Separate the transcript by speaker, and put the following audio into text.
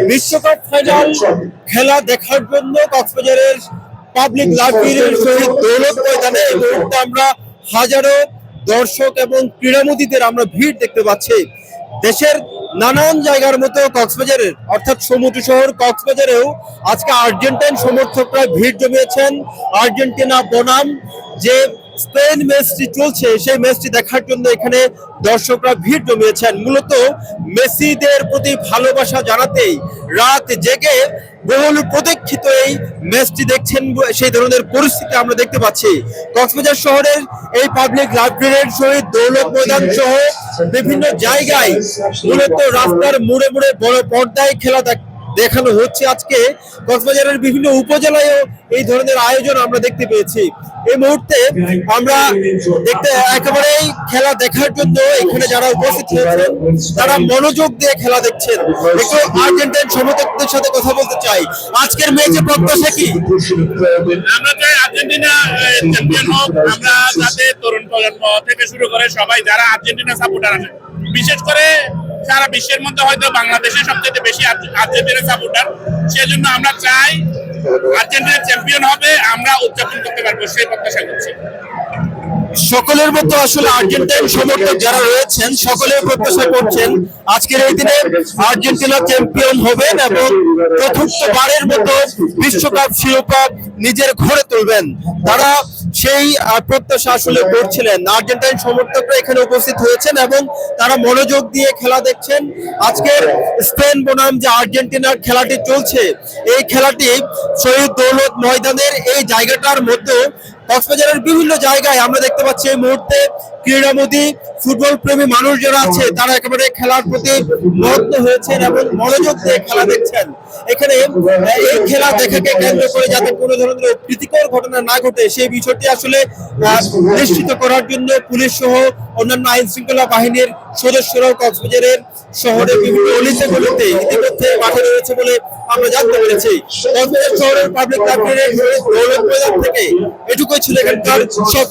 Speaker 1: বিশ্বকাপ ফাইনাল খেলা দেখার জন্য কক্সবাজারের পাবলিক লাইব্রেরির শহীদ দৌলত ময়দানে এই মুহূর্তে আমরা হাজারো দর্শক এবং ক্রীড়ামোদীদের আমরা ভিড় দেখতে পাচ্ছি। দেশের নানান জায়গার মতো কক্সবাজারের অর্থাৎ সমুদ্র শহর কক্সবাজারেও আজকে আর্জেন্টাইন সমর্থকরা ভিড় জমিয়েছেন। আর্জেন্টিনা বনাম যে স্পেন ম্যাচটি চলছে সেই ম্যাচটি দেখার জন্য এখানে দর্শকরা ভিড় জমিয়েছেন। মূলত মেসিদের প্রতি ভালোবাসা জানাতেই রাত জেগে বহুল প্রতীক্ষিত এই ম্যাচটি দেখছেন, সেই ধরনের পরিস্থিতি আমরা দেখতে পাচ্ছি। কক্সবাজার শহরের এই পাবলিক লাইব্রেরির শহীদ দৌলত ময়দান সহ বিভিন্ন জায়গায় মূলত রাস্তার মোড়ে মোড়ে বড় পর্দায় খেলা দেখানো হচ্ছে। আজকে কক্সবাজারের বিভিন্ন উপজেলায়ও এই ধরনের আয়োজন আমরা দেখতে পেয়েছি। এই মুহূর্তে আমরা দেখতে একেবারেই খেলা দেখার জন্য এখানে যারা উপস্থিত হয়েছেন তারা মনোযোগ দিয়ে খেলা দেখছেন। একটু আর্জেন্টাইন সমর্থকদের সাথে কথা বলতে চাই। আজকের ম্যাচে প্রত্যাশা কি?
Speaker 2: আমরা চাই আর্জেন্টিনা চ্যাম্পিয়ন হোক। আমরা যাতে তরুণ প্রজন্ম থেকে শুরু করে সবাই যারা আর্জেন্টিনা সাপোর্টার আছে, বিশেষ করে সারা বিশ্বের মধ্যে হয়তো বাংলাদেশে সবচেয়ে বেশি আর্জেন্টিনা সাপোর্টার, সেজন্য আমরা চাই আর্জেন্টিনা চ্যাম্পিয়ন হবে, আমরা উদযাপন করতে পারবো সেই প্রত্যাশা করছি।
Speaker 1: সকলের মতো আসলে আর্জেন্টাইন সমর্থক যারা রয়েছেন সকলে প্রত্যাশা করছেন আজকের এই দিনে আর্জেন্টিনা চ্যাম্পিয়ন হবেন এবং চতুর্থবারের মতো বিশ্বকাপ শিরোপা নিজের ঘরে তুলবেন। তারা সেই প্রত্যাশা আসলে করছিলেন। আর্জেন্টাইন সমর্থকরা এখানে উপস্থিত হয়েছেন এবং তারা মনোযোগ দিয়ে খেলা দেখছেন। আজকের স্পেন বনাম যে আর্জেন্টিনার খেলাটি চলছে, এই খেলাটি শহীদ দৌলত ময়দানের এই জায়গাটার মধ্যে কক্সবাজারের বিভিন্ন জায়গায় আমরা দেখতে পাচ্ছি এই মুহূর্তে ক্রীড়ামোদী ফুটবল প্রেমী মানুষ যারা আছে তারা একেবারে খেলার প্রতি মগ্ন হয়েছেন এবং মনোযোগ দিয়ে খেলা দেখছেন। এখানে এই খেলা দেখাকে কেন্দ্র করে যাতে কোনো ধরনের প্রীতিকর ঘটনা না ঘটে সেই বিষয়টি আসলে নিশ্চিত করার জন্য পুলিশ সহ অন্যান্য আইন শৃঙ্খলা বাহিনীর সদস্যরাও কক্সবাজারের শহরে বিভিন্ন অলিতে গলিতে ইতিমধ্যে মাঠে রয়েছে বলে আমরা জানতে পেরেছি। কক্সবাজার শহরের পাবলিক লাইব্রেরির দৌলত ময়দান থেকে এটুকুই ছিল এখানকার সব।